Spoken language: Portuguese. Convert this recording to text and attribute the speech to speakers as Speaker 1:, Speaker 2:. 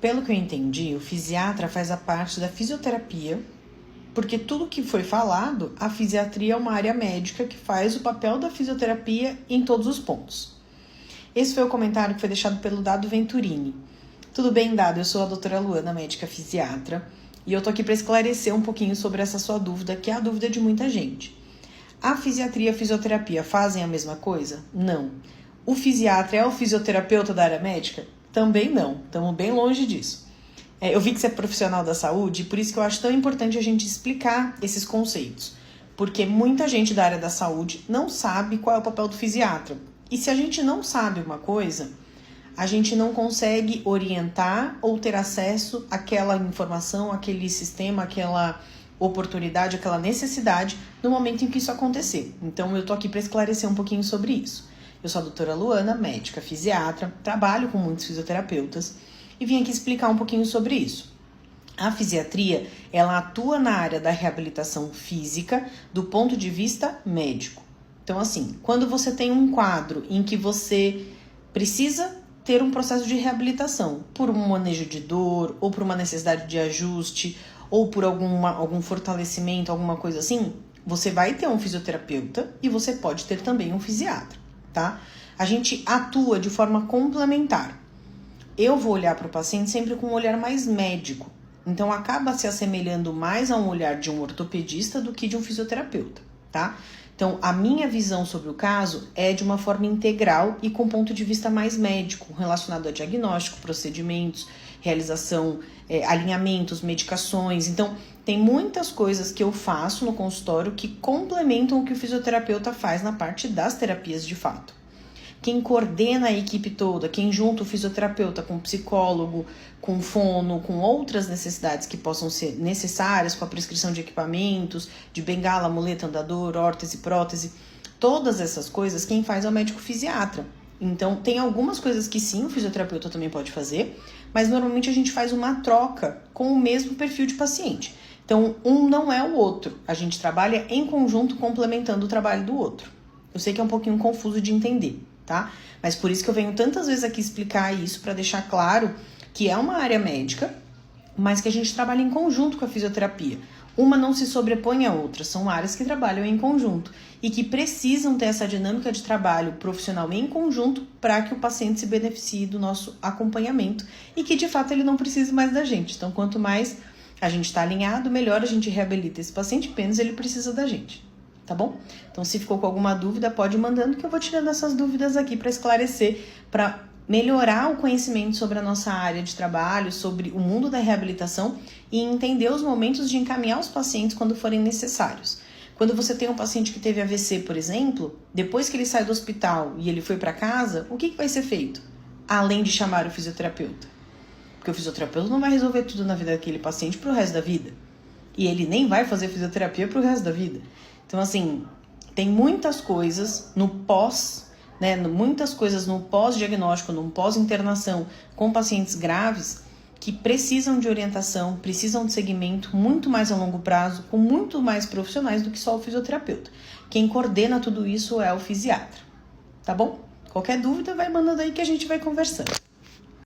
Speaker 1: Pelo que eu entendi, o fisiatra faz a parte da fisioterapia, porque tudo que foi falado, a fisiatria é uma área médica que faz o papel da fisioterapia em todos os pontos. Esse foi o comentário que foi deixado pelo Dado Venturini. Tudo bem, Dado? Eu sou a doutora Luana, médica fisiatra, e eu tô aqui para esclarecer um pouquinho sobre essa sua dúvida, que é a dúvida de muita gente. A fisiatria e a fisioterapia fazem a mesma coisa? Não. O fisiatra é o fisioterapeuta da área médica? Também não. Estamos bem longe disso. Eu vi que você é profissional da saúde, por isso que eu acho tão importante a gente explicar esses conceitos. Porque muita gente da área da saúde não sabe qual é o papel do fisiatra. E se a gente não sabe uma coisa, a gente não consegue orientar ou ter acesso àquela informação, àquele sistema, àquela oportunidade, àquela necessidade no momento em que isso acontecer. Então eu tô aqui para esclarecer um pouquinho sobre isso. Eu sou a doutora Luana, médica fisiatra, trabalho com muitos fisioterapeutas e vim aqui explicar um pouquinho sobre isso. A fisiatria, ela atua na área da reabilitação física do ponto de vista médico. Então assim, quando você tem um quadro em que você precisa ter um processo de reabilitação por um manejo de dor, ou por uma necessidade de ajuste, ou por algum fortalecimento, alguma coisa assim, você vai ter um fisioterapeuta e você pode ter também um fisiatra, tá? A gente atua de forma complementar. Eu vou olhar para o paciente sempre com um olhar mais médico, então acaba se assemelhando mais a um olhar de um ortopedista do que de um fisioterapeuta, tá? Então, a minha visão sobre o caso é de uma forma integral e com ponto de vista mais médico, relacionado a diagnóstico, procedimentos, realização, alinhamentos, medicações. Então, tem muitas coisas que eu faço no consultório que complementam o que o fisioterapeuta faz na parte das terapias de fato. Quem coordena a equipe toda, quem junta o fisioterapeuta com o psicólogo, com fono, com outras necessidades que possam ser necessárias, com a prescrição de equipamentos, de bengala, muleta, andador, órtese, prótese, todas essas coisas, quem faz é o médico fisiatra. Então, tem algumas coisas que sim, o fisioterapeuta também pode fazer, mas normalmente a gente faz uma troca com o mesmo perfil de paciente. Então, um não é o outro, a gente trabalha em conjunto complementando o trabalho do outro. Eu sei que é um pouquinho confuso de entender, tá? Mas por isso que eu venho tantas vezes aqui explicar isso, para deixar claro que é uma área médica, mas que a gente trabalha em conjunto com a fisioterapia. Uma não se sobrepõe à outra, são áreas que trabalham em conjunto e que precisam ter essa dinâmica de trabalho profissional em conjunto para que o paciente se beneficie do nosso acompanhamento e que de fato ele não precise mais da gente. Então, quanto mais a gente está alinhado, melhor a gente reabilita esse paciente, menos ele precisa da gente. Tá bom? Então, se ficou com alguma dúvida, pode ir mandando que eu vou tirando essas dúvidas aqui para esclarecer, para melhorar o conhecimento sobre a nossa área de trabalho, sobre o mundo da reabilitação e entender os momentos de encaminhar os pacientes quando forem necessários. Quando você tem um paciente que teve AVC, por exemplo, depois que ele sai do hospital e ele foi para casa, o que vai ser feito? Além de chamar o fisioterapeuta. Porque o fisioterapeuta não vai resolver tudo na vida daquele paciente pro resto da vida. E ele nem vai fazer fisioterapia pro resto da vida. Então, assim, tem muitas coisas no pós, né? Muitas coisas no pós-diagnóstico, no pós-internação com pacientes graves que precisam de orientação, precisam de segmento muito mais a longo prazo, com muito mais profissionais do que só o fisioterapeuta. Quem coordena tudo isso é o fisiatra, tá bom? Qualquer dúvida, vai mandando aí que a gente vai conversando.